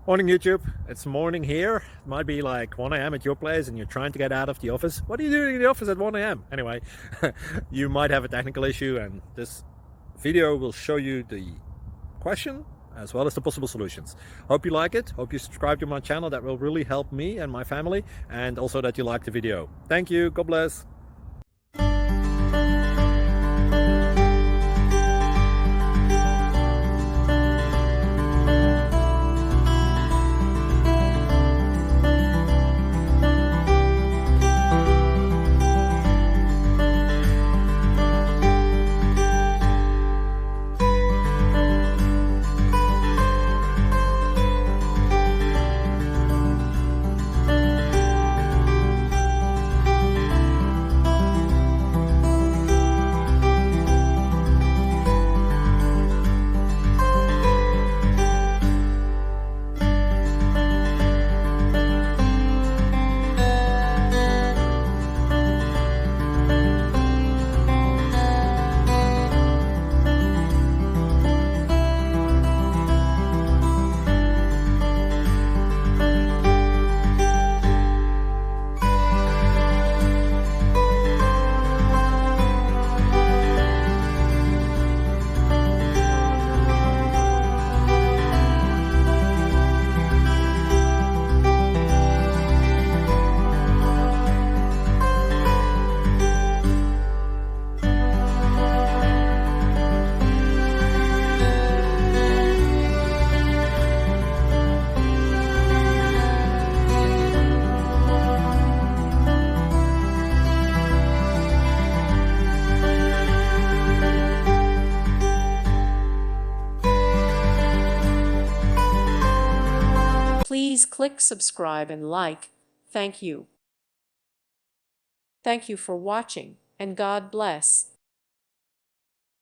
Morning YouTube, it's morning here. It might be like 1 a.m. at your place and you're trying to get out of the office. What are you doing in the office at 1 a.m.? Anyway, you might have a technical issue and this video will show you the question as well as the possible solutions. Hope you like it, hope you subscribe to my channel. That will really help me and my family, and also that you like the video. Thank you, God bless. Please click subscribe and like. Thank you. Thank you for watching, and God bless.